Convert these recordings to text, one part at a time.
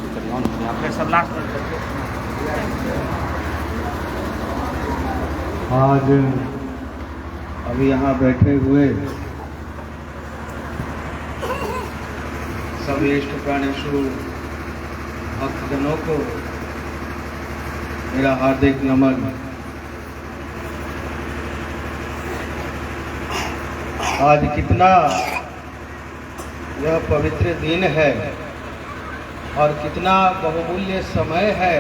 फिर सब लास्ट में आज अभी यहाँ बैठे हुए सभी इष्ट प्राणेशु भक्तजनों को मेरा हार्दिक नमन। आज कितना यह पवित्र दिन है और कितना बहुमूल्य समय है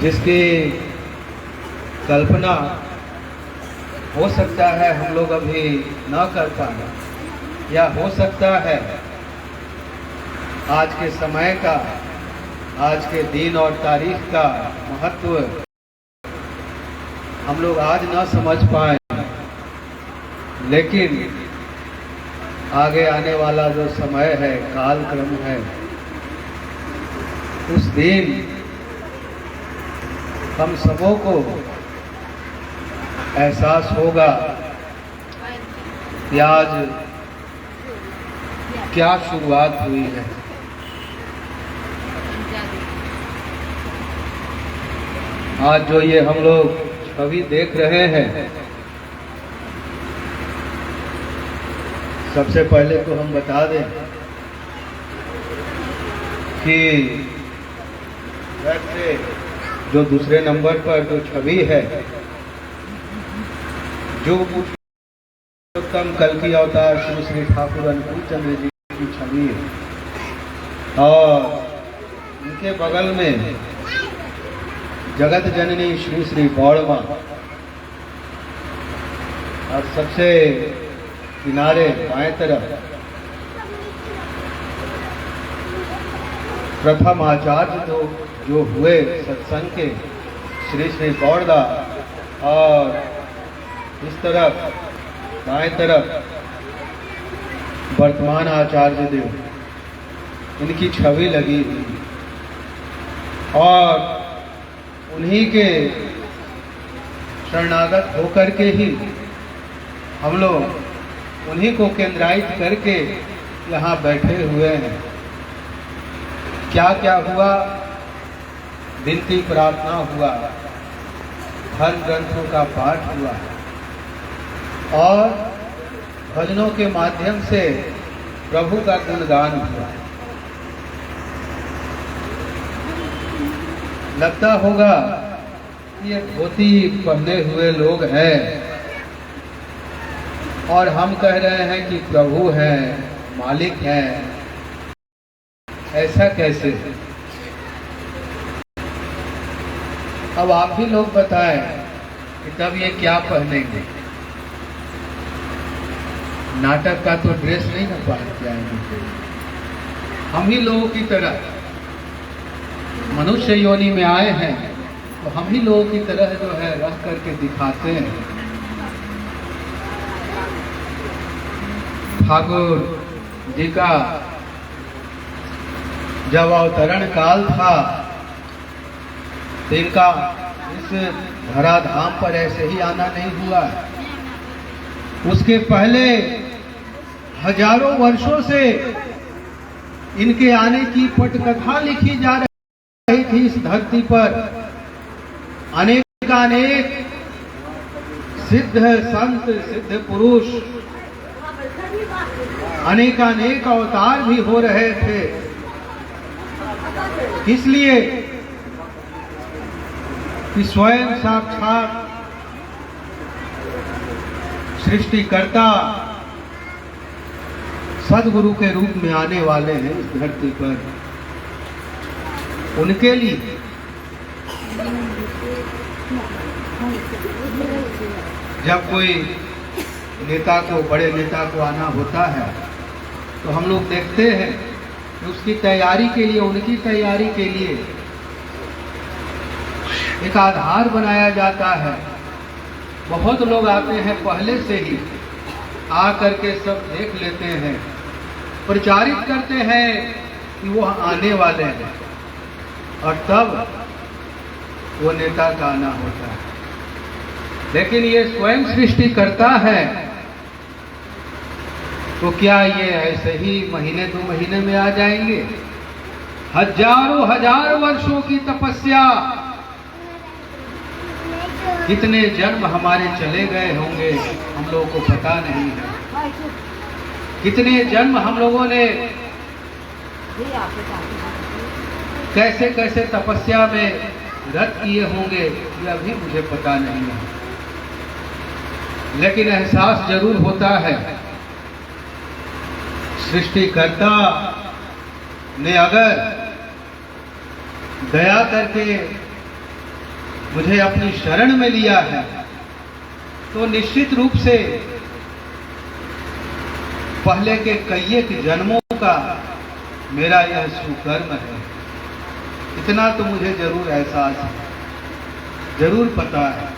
जिसकी कल्पना हो सकता है हम लोग अभी न कर पाए, या हो सकता है आज के समय का, आज के दिन और तारीख का महत्व हम लोग आज न समझ पाए, लेकिन आगे आने वाला जो समय है, कालक्रम है, उस दिन हम सबों को एहसास होगा कि आज क्या शुरुआत हुई है। आज जो ये हम लोग छवि देख रहे हैं, सबसे पहले तो हम बता दें कि वैसे जो दूसरे नंबर पर जो छवि है, जो उत्तम कल की अवतार श्री श्री ठाकुर अनुकूल चंद्र जी की छवि है, और उनके बगल में जगत जननी श्री श्री बौड़मा, और सबसे किनारे बाएं तरफ प्रथम आचार्य जो हुए सत्संग के श्री श्री गौड़दा, और इस तरफ बाएं तरफ वर्तमान आचार्य देव, इनकी छवि लगी हुई, और उन्हीं के शरणागत होकर के ही हम लोग उन्हीं को केंद्रायित करके यहाँ बैठे हुए हैं। क्या क्या हुआ? विनती प्रार्थना हुआ, धर्म ग्रंथों का पाठ हुआ, और भजनों के माध्यम से प्रभु का गुणगान हुआ। लगता होगा कि ये धोती पहने हुए लोग हैं और हम कह रहे हैं कि प्रभु हैं, मालिक हैं। ऐसा कैसे? अब आप ही लोग बताएं कि तब ये क्या पहनेंगे? नाटक का तो ड्रेस नहीं ना पहन के आएंगे। हम ही लोगों की तरह मनुष्य योनि में आए हैं, तो हम ही लोगों की तरह जो है रह करके दिखाते हैं। ठाकुर जी का जब अवतरण काल था, तो इनका इस धराधाम पर ऐसे ही आना नहीं हुआ। उसके पहले हजारों वर्षों से इनके आने की पटकथा लिखी जा रही थी इस धरती पर। अनेक सिद्ध संत, सिद्ध पुरुष, अनेक अवतार भी हो रहे थे। इसलिए कि स्वयं साक्षात सृष्टिकर्ता सदगुरु के रूप में आने वाले हैं इस धरती पर। उनके लिए जब कोई नेता को, बड़े नेता को आना होता है, तो हम लोग देखते हैं कि उसकी तैयारी के लिए, उनकी तैयारी के लिए एक आधार बनाया जाता है। बहुत लोग आते हैं पहले से ही, आ करके सब देख लेते हैं, प्रचारित करते हैं कि वो आने वाले हैं, और तब वो नेता का आना होता है। लेकिन ये स्वयं सृष्टि करता है, तो क्या ये ऐसे ही महीने 2 महीने में आ जाएंगे? हजारों हजार वर्षों की तपस्या, कितने जन्म हमारे चले गए होंगे हम लोगों को पता नहीं है। कितने जन्म हम लोगों ने कैसे कैसे तपस्या में रत किए होंगे यह भी मुझे पता नहीं है, लेकिन एहसास जरूर होता है सृष्टिकर्ता ने अगर दया करके मुझे अपनी शरण में लिया है तो निश्चित रूप से पहले के कई एक जन्मों का मेरा यह सुकर्म है। इतना तो मुझे जरूर एहसास है, जरूर पता है,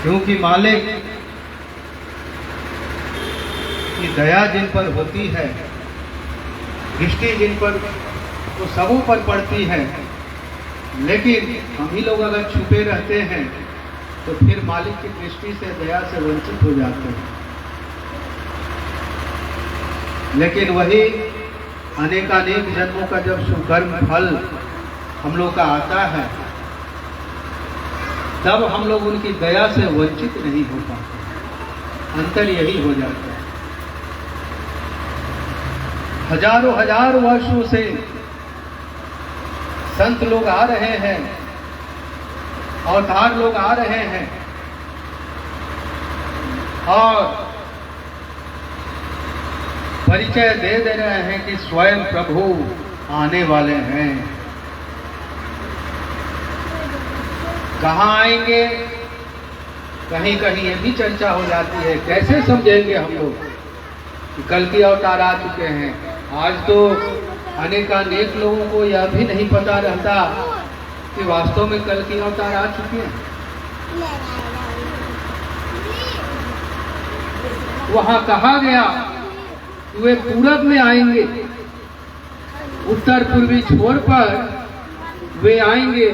क्योंकि मालिक की दया जिन पर होती है, दृष्टि जिन पर तो सबों पर पड़ती है, लेकिन हम ही लोग अगर छुपे रहते हैं तो फिर मालिक की दृष्टि से, दया से वंचित हो जाते हैं। लेकिन वही अनेकानेक जन्मों का जब सुकर्म फल हम लोग का आता है तब हम लोग उनकी दया से वंचित नहीं हो पाते। अंतर यही हो जाता है। हजारों हजार वर्षों से संत लोग आ रहे हैं, अवतार लोग आ रहे हैं और परिचय दे रहे हैं कि स्वयं प्रभु आने वाले हैं। कहाँ आएंगे, कहीं कहीं ये भी चर्चा हो जाती है, कैसे समझेंगे हम लोग कि कल की अवतार आ चुके हैं। आज तो अनेकानेक लोगों को यह भी नहीं पता रहता कि वास्तव में कल की अवतार आ चुके हैं। वहां कहा गया वे पूरब में आएंगे, उत्तर पूर्वी छोर पर वे आएंगे,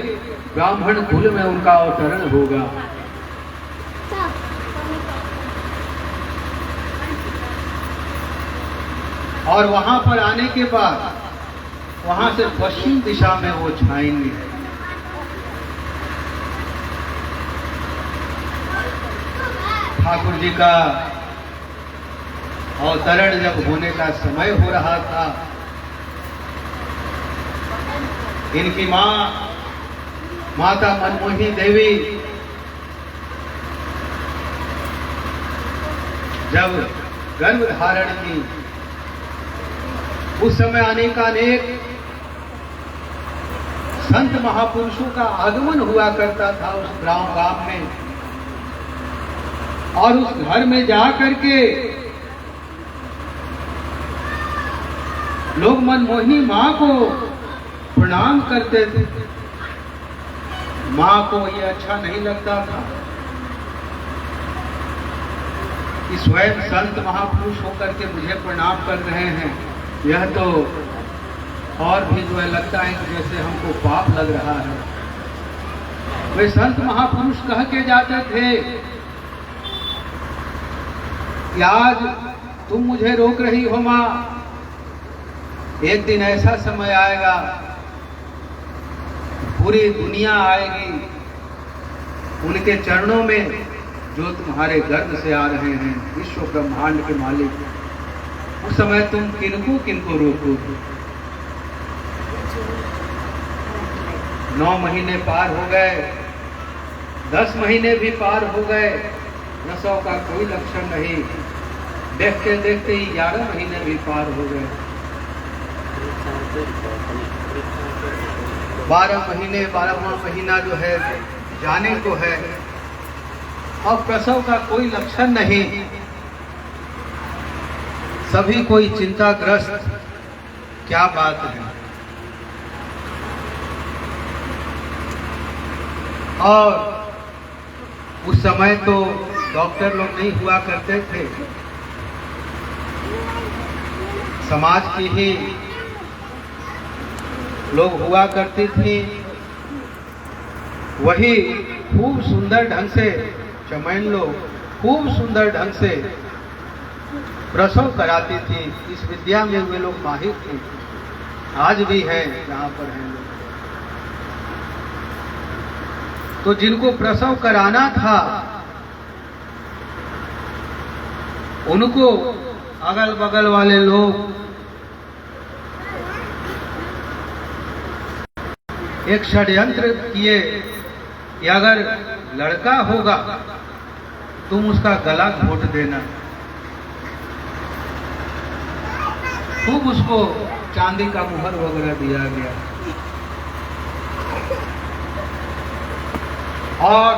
ब्राह्मण कुल में उनका अवतरण होगा। और वहां पर आने के बाद वहां से पश्चिम दिशा में वो छाएंगे। ठाकुर जी का अवतरण जब होने का समय हो रहा था, इनकी माता मनमोहिनी देवी जब गर्भ धारण की, उस समय अनेकानेक संत महापुरुषों का आगमन हुआ करता था उस गांव में, और उस घर में जा करके लोग मनमोहिनी मां को प्रणाम करते थे। मां को ये अच्छा नहीं लगता था कि स्वयं संत महापुरुष होकर के मुझे प्रणाम कर रहे हैं। यह तो और भी जो है लगता है कि जैसे हमको पाप लग रहा है। वे संत महापुरुष कह के जाते थे कि आज तुम मुझे रोक रही हो मां, एक दिन ऐसा समय आएगा, पूरी दुनिया आएगी उनके चरणों में जो तुम्हारे गर्भ से आ रहे हैं, विश्व ब्रह्मांड के मालिक। उस समय तुम किनको रोकोगे? 9 महीने पार हो गए, 10 महीने भी पार हो गए, प्रसव का कोई लक्षण नहीं। देखते देखते ही 11 महीने भी पार हो गए, 12वां महीना जो है जाने को है, और प्रसव का कोई लक्षण नहीं। सभी कोई चिंताग्रस्त, क्या बात है। और उस समय तो डॉक्टर लोग नहीं हुआ करते थे, समाज की ही लोग हुआ करती थी। वही खूब सुंदर ढंग से, चमैन लोग खूब सुंदर ढंग से प्रसव कराती थी। इस विद्या में वे लोग माहिर थे। आज भी है जहाँ पर हैं लोग। तो जिनको प्रसव कराना था उनको अगल बगल वाले लोग एक षड्यंत्र किए कि अगर लड़का होगा तुम उसका गला घोट देना। खूब उसको चांदी का मुहर वगैरह दिया गया और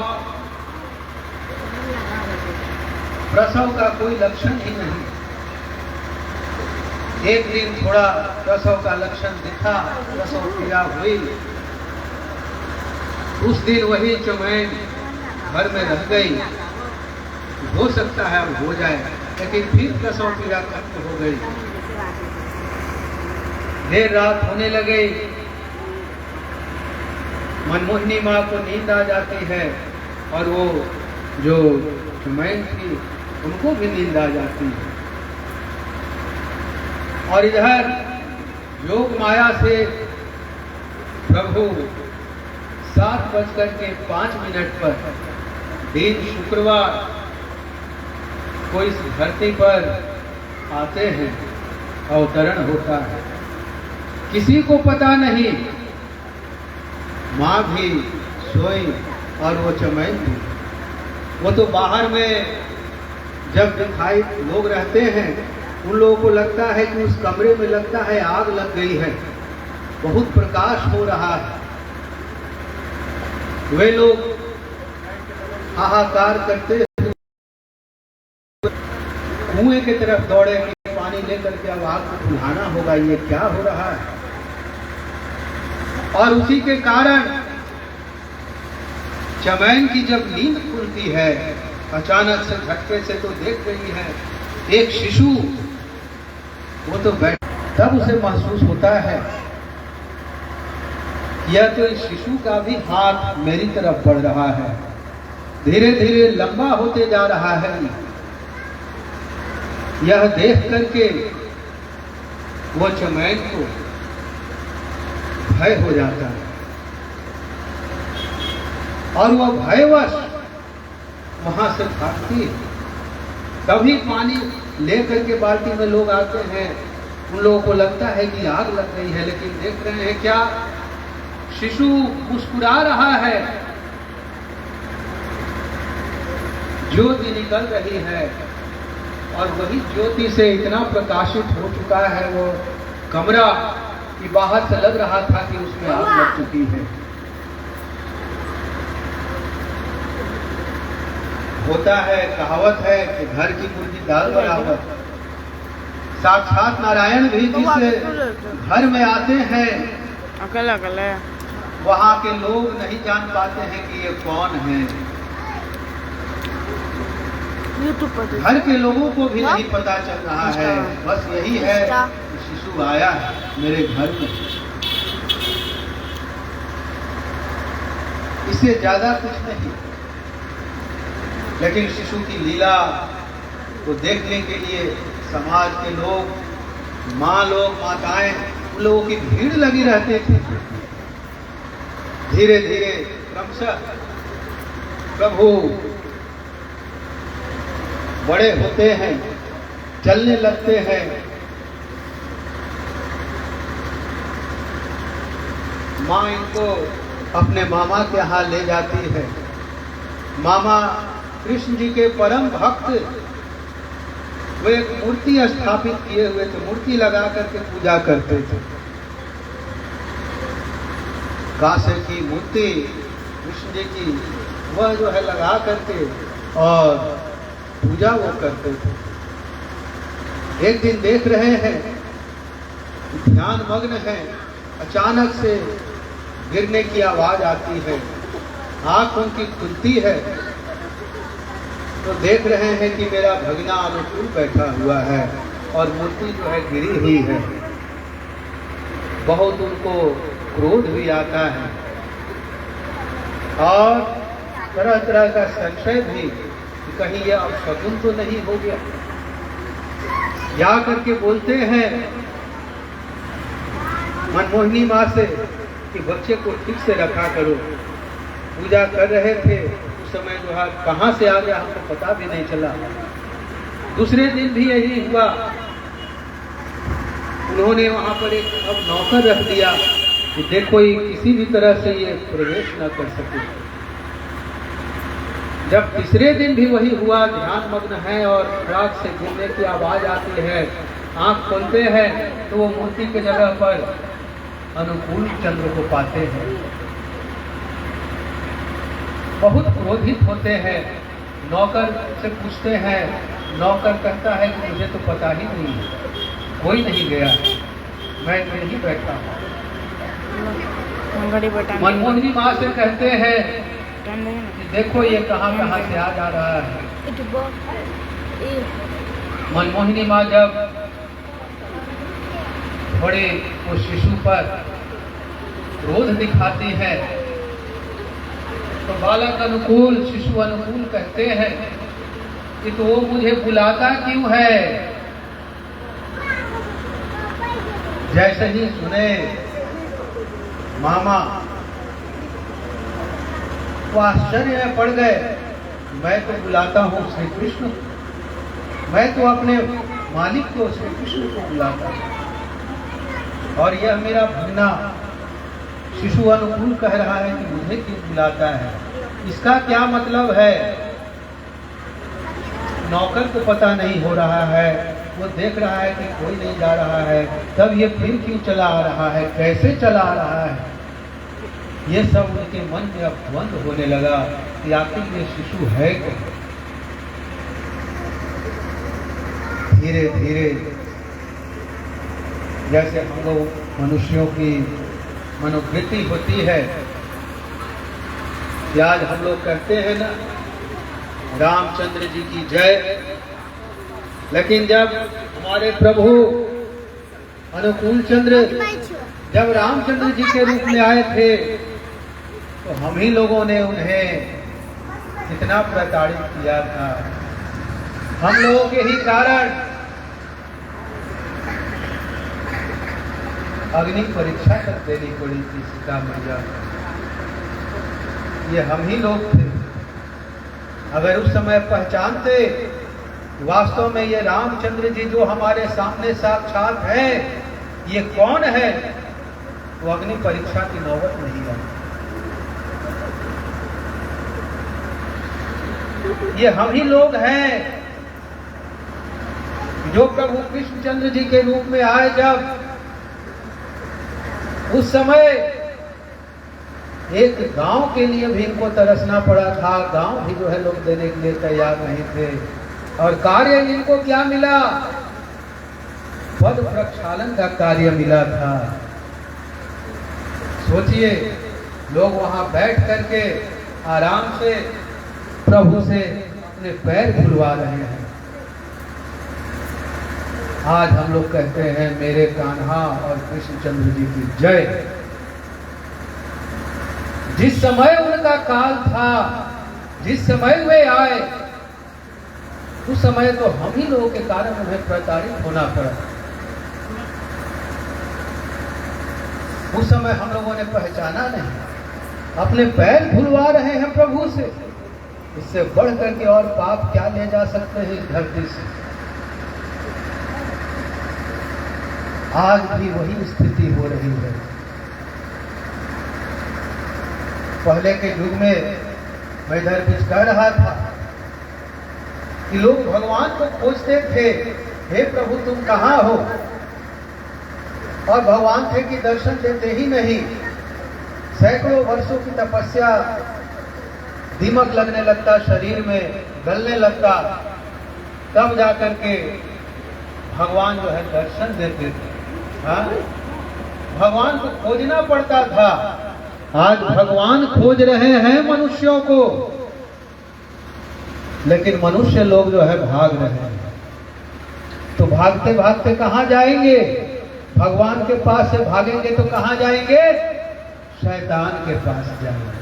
प्रसव का कोई लक्षण ही नहीं। एक दिन थोड़ा प्रसव का लक्षण दिखा, प्रसव पीड़ा हुई, उस दिन वही चमैन घर में रह गई। हो सकता है अब हो जाए, लेकिन फिर प्रसव पीड़ा खत्म हो गई। देर रात होने लगे, मनमोहिनी माँ को नींद आ जाती है और वो जो चमैन थी उनको भी नींद आ जाती है। और इधर योग माया से प्रभु 7:05 पर दिन शुक्रवार को इस धरती पर आते हैं, अवतरण होता है। किसी को पता नहीं, माँ भी सोई और वो चमैन भी। वो तो बाहर में जब दिखाई लोग रहते हैं उन लोगों को लगता है कि उस कमरे में लगता है आग लग गई है, बहुत प्रकाश हो रहा है। वे लोग हाहाकार करते कुएं की तरफ दौड़े कि पानी लेकर के अब आग को बुझाना होगा, ये क्या हो रहा है। और उसी के कारण चमैन की जब नींद खुलती है अचानक से झटके से, तो देख रही है एक शिशु, वो तो बैठ, तब उसे महसूस होता है यह तो इस शिशु का भी हाथ मेरी तरफ बढ़ रहा है, धीरे धीरे लंबा होते जा रहा है। यह देख करके वो चमैन को भय हो जाता है और वह भयवश वहां से भागती है। तभी पानी लेकर के बाल्टी में लोग आते हैं, उन लोगों को लगता है कि आग लग गई है, लेकिन देख रहे हैं क्या, शिशु मुस्कुरा रहा है, ज्योति निकल रही है और वही ज्योति से इतना प्रकाशित हो चुका है वो कमरा कि बाहर से लग रहा था कि उसमें आग लग चुकी है। होता है, कहावत है कि घर की मुर्गी दाल बराबर। साक्षात नारायण भी जिस घर में आते हैं अकेला अकेला वहां के लोग नहीं जान पाते हैं कि ये कौन है। घर के लोगों को भी नहीं पता चल रहा है, बस यही है कि शिशु आया है मेरे घर में। इससे ज्यादा कुछ नहीं, लेकिन शिशु की लीला को देखने के लिए समाज के लोग, माँ लोग, माताएं, उन लोगों की भीड़ लगी रहती थी। धीरे धीरे क्रमशः प्रभु बड़े होते हैं, चलने लगते हैं। माँ इनको अपने मामा के यहाँ ले जाती है। मामा कृष्ण जी के परम भक्त, वो एक मूर्ति स्थापित किए हुए थे, मूर्ति लगा करके पूजा करते थे। कांसे की मूर्ति कृष्ण जी की, वह जो है लगा करके और पूजा वो करते थे। एक दिन देख रहे हैं, ध्यान मग्न है, अचानक से गिरने की आवाज आती है, आंख उनकी खुलती है तो देख रहे हैं कि मेरा भगना अनुकूल बैठा हुआ है और मूर्ति जो है गिरी हुई है। बहुत उनको क्रोध भी आता है और तरह तरह का संशय भी कि कहीं यह अपशगुन तो नहीं हो गया। जा करके बोलते हैं मनमोहिनी माँ से कि बच्चे को ठीक से रखा करो। पूजा कर रहे थे, उस समय जो है कहाँ से आ गया हमको पता भी नहीं चला। दूसरे दिन भी यही हुआ, उन्होंने वहां पर एक अब नौकर रख दिया कि देखो ये किसी भी तरह से ये प्रवेश न कर सके। जब तीसरे दिन भी वही हुआ, ध्यान मग्न है और रात से गिरने की आवाज आती है, आंख खोलते हैं तो वो मूर्ति के जगह पर अनुकूल चंद्र को पाते हैं। बहुत क्रोधित होते हैं, नौकर से पूछते हैं, नौकर कहता है कि मुझे तो पता ही नहीं है, कोई नहीं गया, मैं यहीं बैठा हूँ। मनमोहिनी माँ से कहते हैं कि देखो ये कहाँ कहाँ से आ जा रहा है। मनमोहिनी माँ जब थोड़े वो शिशु पर क्रोध दिखाती है तो बालक अनुकूल, शिशु अनुकूल कहते हैं कि तो वो मुझे बुलाता क्यों है। जैसे ही सुने मामा वो आश्चर्य में पड़ गए, मैं तो बुलाता हूँ श्री कृष्ण, मैं तो अपने मालिक को श्री कृष्ण को बुलाता हूँ, और यह मेरा भगना शिशु अनुकूल कह रहा है कि मुझे क्यों बुलाता है, इसका क्या मतलब है। नौकर को पता नहीं हो रहा है, वो देख रहा है कि कोई नहीं जा रहा है, तब ये फिर क्यों चला आ रहा है, कैसे चला आ रहा है, ये सब उनके मन में अब द्वंद होने लगा कि आखिर ये शिशु है क्या। धीरे धीरे जैसे हम लोग मनुष्यों की मनोवृत्ति होती है कि आज हम लोग कहते हैं ना रामचंद्र जी की जय, लेकिन जब हमारे प्रभु अनुकूल चंद्र जब रामचंद्र जी के रूप में आए थे तो हम ही लोगों ने उन्हें कितना प्रताड़ित किया था। हम लोगों के ही कारण अग्नि परीक्षा तक देनी पड़ी थी सीता मैया। ये हम ही लोग थे। अगर उस समय पहचानते वास्तव में ये रामचंद्र जी जो हमारे सामने साक्षात है ये कौन है, तो अग्नि परीक्षा की नौबत नहीं आई। ये हम ही लोग हैं जो प्रभु कृष्णचंद्र जी के रूप में आए। जब उस समय एक गांव के लिए भी इनको तरसना पड़ा था, गांव भी जो है लोग देने के लिए तैयार नहीं थे, और कार्य इनको क्या मिला, पद प्रक्षालन का कार्य मिला था। सोचिए लोग वहां बैठ करके आराम से प्रभु से अपने पैर धुलवा रहे हैं। आज हम लोग कहते हैं मेरे कान्हा और कृष्णचंद्र जी की जय। जिस समय उनका काल था, जिस समय वे आए, उस समय तो हम ही लोगों के कारण उन्हें प्रताड़ित होना पड़ा। उस समय हम लोगों ने पहचाना नहीं, अपने पैर धुलवा रहे हैं प्रभु से। इससे बढ़ करके और पाप क्या ले जा सकते हैं इस धरती से। आज भी वही स्थिति हो रही है। पहले के युग में मैं इधर कुछ कह रहा था कि लोग भगवान को खोजते थे, हे प्रभु तुम कहाँ हो, और भगवान थे कि दर्शन देते ही नहीं। सैकड़ों वर्षों की तपस्या, दीमक लगने लगता शरीर में, गलने लगता, तब जाकर के भगवान जो है दर्शन देते थे। हाँ? भगवान को खोजना पड़ता था। आज भगवान खोज रहे हैं मनुष्यों को, लेकिन मनुष्य लोग जो है भाग रहे हैं। तो भागते भागते कहाँ जाएंगे? भगवान के पास से भागेंगे तो कहाँ जाएंगे? शैतान के पास जाएंगे।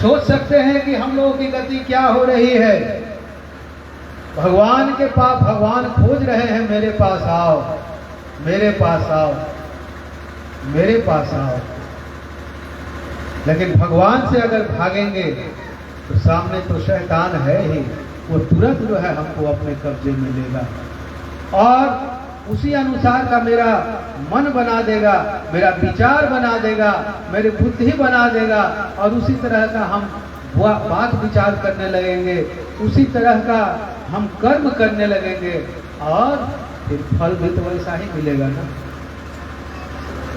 सोच सकते हैं कि हम लोगों की गति क्या हो रही है। भगवान के पास, भगवान खोज रहे हैं, मेरे पास आओ, मेरे पास आओ। मेरे पास आओ। लेकिन भगवान से अगर भागेंगे तो सामने तो शैतान है ही, वो तुरंत जो है हमको अपने कब्जे में लेगा और उसी अनुसार का मेरा मन बना देगा, मेरा विचार बना देगा, मेरी बुद्धि बना देगा और उसी तरह का हम बात विचार करने लगेंगे, उसी तरह का हम कर्म करने लगेंगे और फिर फल भी तो वैसा ही मिलेगा ना।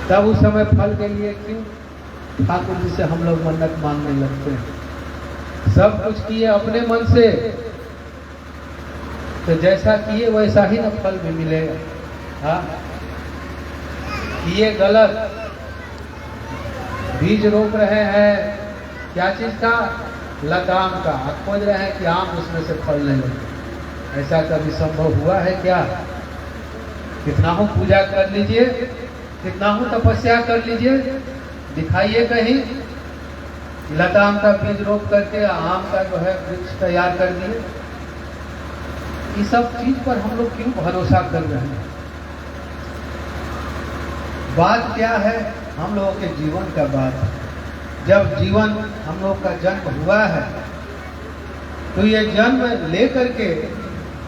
तब उस समय फल के लिए क्यों ठाकुर जी से हम लोग मन्नत मांगने लगते हैं। सब कुछ किए अपने मन से तो जैसा किए वैसा ही ना फल भी मिलेगा। हाँ, किए गलत, बीज रोप रहे हैं क्या चीज का, लताम का, खोज रहे हैं कि आम उसमें से फल नहीं लगे। ऐसा कभी संभव हुआ है क्या? कितना हो पूजा कर लीजिए, कितना हो तपस्या कर लीजिए, दिखाइए कहीं लताम का बीज रोप करके आम का जो है वृक्ष तैयार कर दिए। इस सब चीज पर हम लोग क्यों भरोसा कर रहे हैं? बात क्या है? हम लोगों के जीवन का बात है। जब जीवन हम लोग का जन्म हुआ है तो ये जन्म लेकर के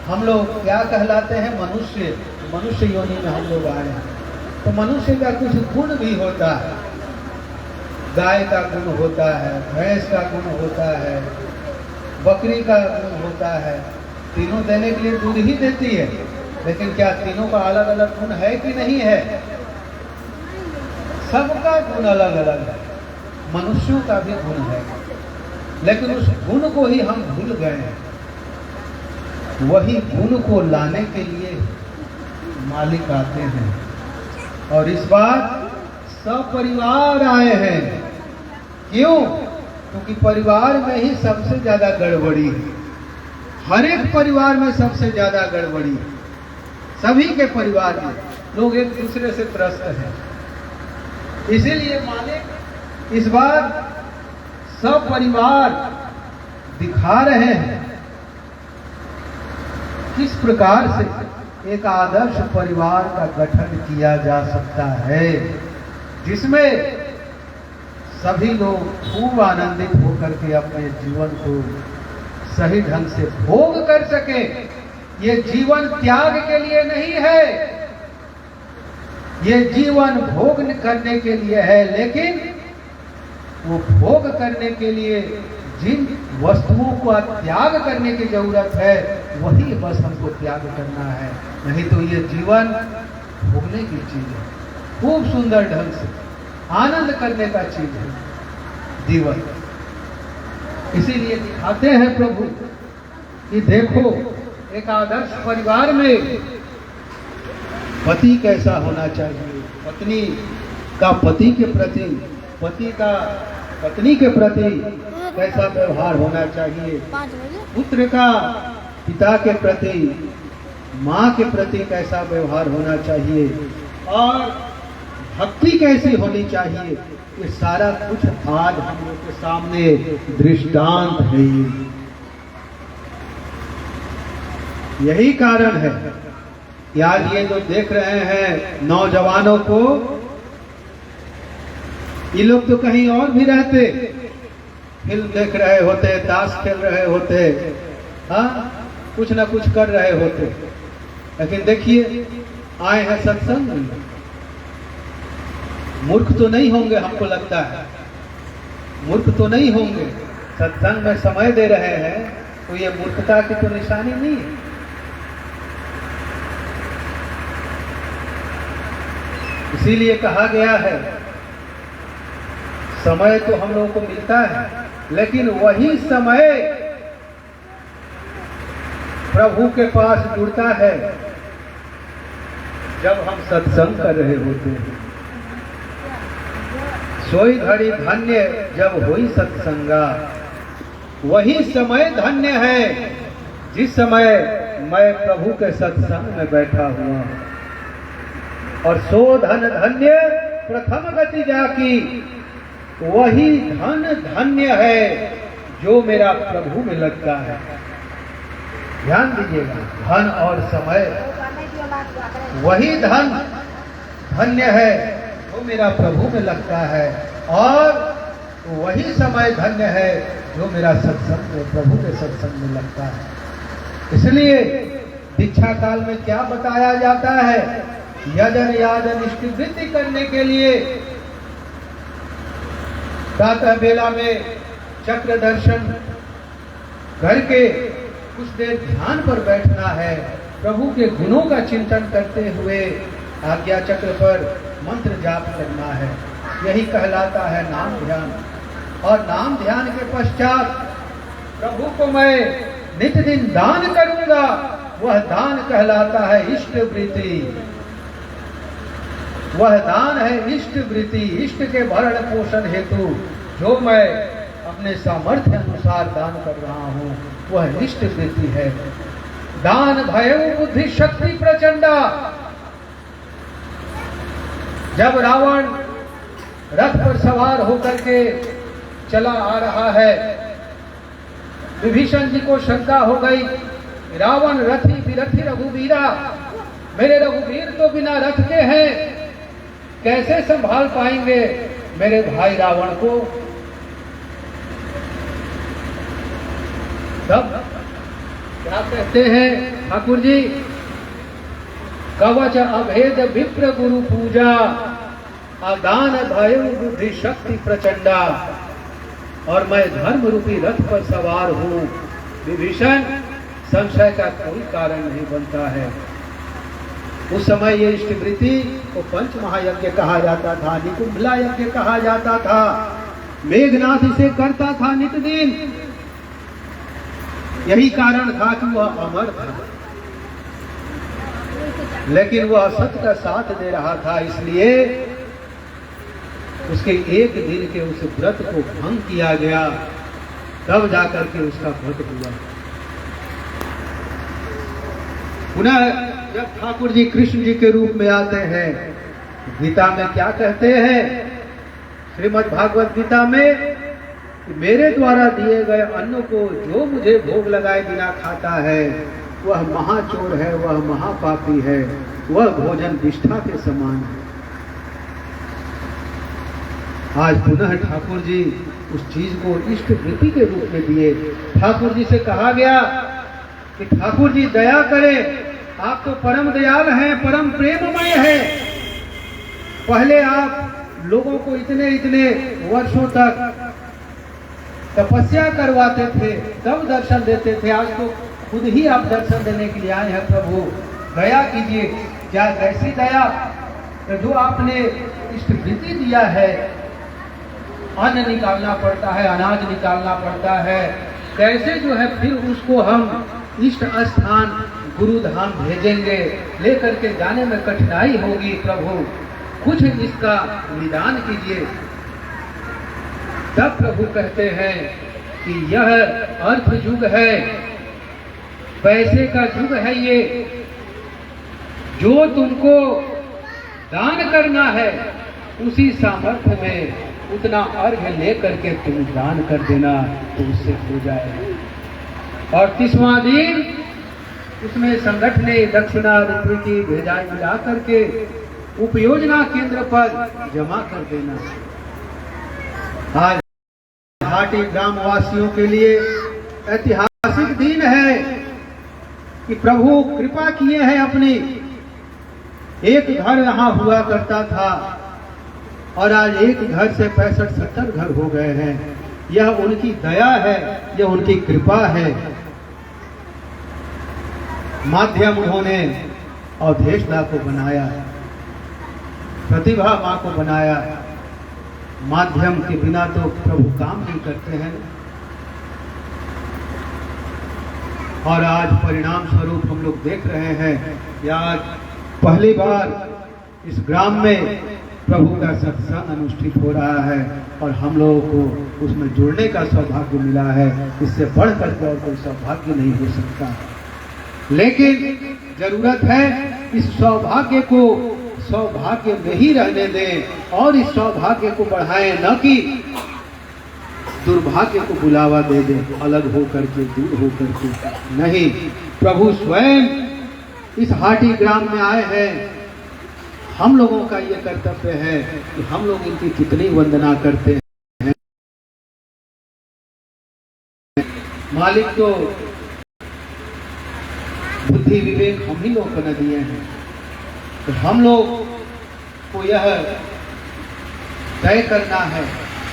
हम लोग क्या कहलाते हैं? मनुष्य। मनुष्य योनि में हम लोग आए हैं तो मनुष्य का कुछ गुण भी होता है। गाय का गुण होता है, भैंस का गुण होता है, बकरी का गुण होता है। तीनों देने के लिए दूध ही देती है, लेकिन क्या तीनों का अलग अलग गुण है कि नहीं है? सबका गुण अलग अलग है। मनुष्यों का भी गुण है, लेकिन उस गुण को ही हम भूल गए हैं। वही गुण को लाने के लिए मालिक आते हैं और इस बार सब परिवार आए हैं। क्यों? क्योंकि परिवार में ही सबसे ज्यादा गड़बड़ी है। हर एक परिवार में सबसे ज्यादा गड़बड़ी है। सभी के परिवार में लोग एक दूसरे से त्रस्त हैं। इसीलिए मालिक इस बार सब परिवार दिखा रहे हैं किस प्रकार से एक आदर्श परिवार का गठन किया जा सकता है, जिसमें सभी लोग खूब आनंदित होकर के अपने जीवन को सही ढंग से भोग कर सके। ये जीवन त्याग के लिए नहीं है, ये जीवन भोग करने के लिए है। लेकिन वो भोग करने के लिए जिन वस्तुओं का त्याग करने की जरूरत है वही बस हमको त्याग करना है। नहीं तो ये जीवन भोगने की चीज है, खूब सुंदर ढंग से आनंद करने का चीज है जीवन। इसीलिए दिखाते हैं प्रभु कि देखो एक आदर्श परिवार में पति कैसा होना चाहिए, पत्नी का पति के प्रति, पति का पत्नी के प्रति कैसा व्यवहार होना चाहिए, पुत्र का पिता के प्रति, माँ के प्रति कैसा व्यवहार होना चाहिए और भक्ति कैसी होनी चाहिए। ये सारा कुछ आज हम लोग के सामने दृष्टांत है। यही कारण है कि आज ये जो देख रहे हैं नौजवानों को, ये लोग तो कहीं और भी रहते, फिल्म देख रहे होते, ताश खेल रहे होते, हाँ कुछ ना कुछ कर रहे होते। लेकिन देखिए आए हैं सत्संग में। मूर्ख तो नहीं होंगे, हमको लगता है मूर्ख तो नहीं होंगे। सत्संग में समय दे रहे हैं तो ये मूर्खता की तो निशानी नहीं है। इसीलिए कहा गया है समय तो हम लोगों को मिलता है, लेकिन वही समय प्रभु के पास जुड़ता है जब हम सत्संग कर रहे होते हैं। सोई घड़ी धन्य जब हुई सत्संगा, वही समय धन्य है जिस समय मैं प्रभु के सत्संग में बैठा हुआ। और सो धन धन्य प्रथम गति जाकी, वही धन धन्य है जो मेरा प्रभु में लगता है। ध्यान दीजिएगा, धन और समय वही धन धन्य है जो मेरा प्रभु में लगता है, और वही समय धन्य है जो मेरा सत्संग में, प्रभु के सत्संग में लगता है। इसलिए दीक्षा काल में क्या बताया जाता है? यजन याजन इष्टवृत्ति करने के लिए प्रातः बेला में चक्र दर्शन करके कुछ देर ध्यान पर बैठना है, प्रभु के गुणों का चिंतन करते हुए आज्ञा चक्र पर मंत्र जाप करना है। यही कहलाता है नाम ध्यान। और नाम ध्यान के पश्चात प्रभु को मैं नित दिन दान करूंगा, वह दान कहलाता है इष्ट वृत्ति। वह दान है इष्ट वृत्ति, इष्ट के भरण पोषण हेतु जो मैं अपने सामर्थ्य अनुसार दान कर रहा हूं, वह इष्ट वृत्ति है। दान भय बुद्धि शक्ति प्रचंडा। जब रावण रथ पर सवार होकर के चला आ रहा है, विभीषण जी को शंका हो गई, रावण रथी विरथी रघुवीरा, मेरे रघुवीर तो बिना रथ के हैं, कैसे संभाल पाएंगे मेरे भाई रावण को? तब क्या कहते हैं ठाकुर जी? कवच अभेद विप्र गुरु पूजा, अदान भय बुद्धि शक्ति प्रचंडा। और मैं धर्म रूपी रथ पर सवार हूं, विभीषण संशय का कोई कारण नहीं बनता है। उस समय ये इष्टवृत्ति को पंच महायज्ञ कहा जाता था, निकुंभला यज्ञ कहा जाता था। मेघनाथ इसे करता था नित दिन। यही कारण था कि वह अमर था, लेकिन वह सत्य का साथ दे रहा था, इसलिए उसके एक दिन के उस व्रत को भंग किया गया, तब जाकर के उसका व्रत हुआ। पुनः जब ठाकुर जी कृष्ण जी के रूप में आते हैं, गीता में क्या कहते हैं? श्रीमद् भागवत गीता में, मेरे द्वारा दिए गए अन्न को जो मुझे भोग लगाए बिना खाता है, वह महाचोर है, वह महापापी है, वह भोजन निष्ठा के समान है। आज पुनः ठाकुर जी उस चीज को इष्ट वृत्ति के रूप में दिए। ठाकुर जी से कहा गया कि ठाकुर जी दया करें, आप तो परम दयाल हैं, परम प्रेममय हैं। पहले आप लोगों को इतने इतने वर्षों तक तपस्या करवाते थे, तब दर्शन देते थे, आज तो खुद ही आप दर्शन देने के लिए आए हैं। प्रभु दया कीजिए। क्या कैसी दया? जो आपने इष्ट वृत्ति दिया है, अन्न निकालना पड़ता है, अनाज निकालना पड़ता है, कैसे जो है फिर उसको हम इष्ट स्थान गुरु धाम भेजेंगे, लेकर के जाने में कठिनाई होगी। प्रभु कुछ इसका निदान कीजिए। तब प्रभु कहते हैं कि यह अर्थ युग है, पैसे का युग है ये, जो तुमको दान करना है उसी सामर्थ्य में उतना अर्घ्य लेकर के तुम दान कर देना, तो उससे हो जाएगा। और 30वां दिन उसमें संगठने दक्षिणा रुपये भेजाई मिला करके उपयोजना केंद्र पर जमा कर देना। आज घाटी ग्रामवासियों के लिए ऐतिहासिक दिन है कि प्रभु कृपा किए हैं अपनी। एक घर यहाँ हुआ करता था और आज एक घर से 65-70 घर हो गए हैं। यह उनकी दया है, यह उनकी कृपा है। माध्यम उन्होंने अवधेशदा को बनाया, प्रतिभा माँ को बनाया। माध्यम के बिना तो प्रभु काम नहीं करते हैं। और आज परिणाम स्वरूप हम लोग देख रहे हैं कि आज पहली बार इस ग्राम में प्रभु का सत्संग अनुष्ठित हो रहा है और हम लोगों को उसमें जुड़ने का सौभाग्य मिला है। इससे बढ़ करके और कोई सौभाग्य नहीं हो सकता। लेकिन जरूरत है इस सौभाग्य को सौभाग्य में ही रहने दें और इस सौभाग्य को बढ़ाएं, न कि दुर्भाग्य को बुलावा दे दें, अलग होकर के, दूर होकर के। नहीं, प्रभु स्वयं इस हाटी ग्राम में आए हैं। हम लोगों का ये कर्तव्य है कि हम लोग इनकी कितनी वंदना करते हैं। मालिक तो बुद्धि विवेक हम ही लोग को न दिए हैं, तो हम लोग को यह तय करना है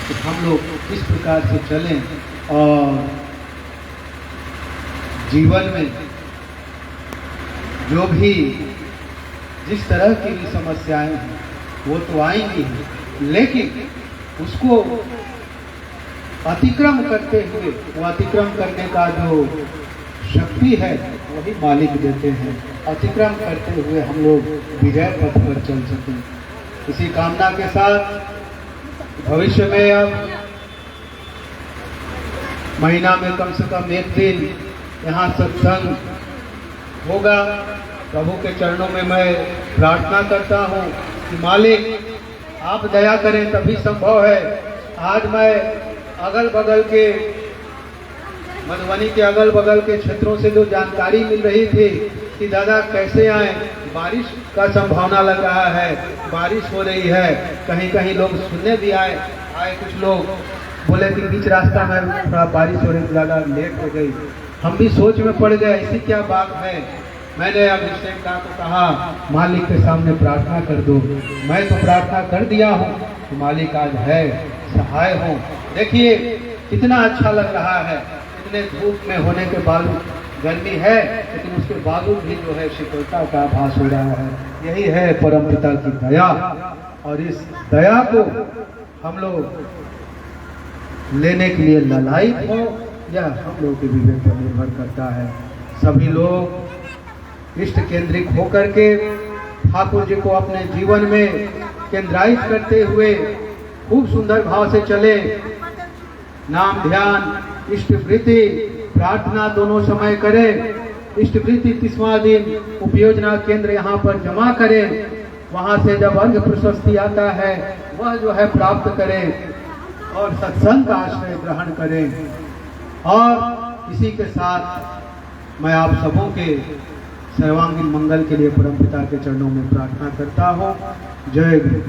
कि हम लोग किस प्रकार से चलें और जीवन में जो भी जिस तरह की भी समस्याएं हैं वो तो आएंगी ही, लेकिन उसको अतिक्रम करते हुए, वो अतिक्रम करने का जो शक्ति है वही मालिक देते हैं। अतिक्रम करते हुए हम लोग विजय पथ पर चल सकें। इसी कामना के साथ भविष्य में अब महीना में कम से कम एक दिन यहाँ सत्संग होगा। प्रभु के चरणों में मैं प्रार्थना करता हूँ कि मालिक आप दया करें तभी संभव है। आज मैं अगल बगल के मधुबनी के अगल बगल के क्षेत्रों से जो जानकारी मिल रही थी कि दादा कैसे आए, बारिश का संभावना लग रहा है, बारिश हो रही है, कहीं कहीं लोग सुनने भी आए। कुछ लोग बोले कि बीच रास्ता में थोड़ा बारिश हो रही, ज़्यादा लेट हो गई। हम भी सोच में पड़ गए ऐसी क्या बात है। मैंने अब का को कहा मालिक के सामने प्रार्थना कर दो। मैं तो प्रार्थना कर दिया हूँ कि मालिक आज है, सहाय हो। देखिए कितना अच्छा लग रहा है, इतने धूप में होने के बावजूद, गर्मी है लेकिन उसके बावजूद भी जो है शीतलता का आभास हो रहा है। यही है परम पिता की दया, और इस दया को हम लोग लेने के लिए ललायित हो या हम लोग के विवेक पर निर्भर करता है। सभी लोग इष्ट केंद्रित होकर के ठाकुर जी को अपने जीवन में केंद्रायित करते हुए खूब सुंदर भाव से चले। नाम ध्यान इष्ट वृत्ति प्रार्थना दोनों समय करें। इष्ट वृत्ति 30वां दिन उपयोजना केंद्र यहाँ पर जमा करें। वहाँ से जब अर्घ प्रशस्ति आता है वह जो है प्राप्त करें और सत्संग का आश्रय ग्रहण करें। और इसी के साथ मैं आप सबों के सर्वांगीण मंगल के लिए परमपिता के चरणों में प्रार्थना करता हूँ। जय गुरु।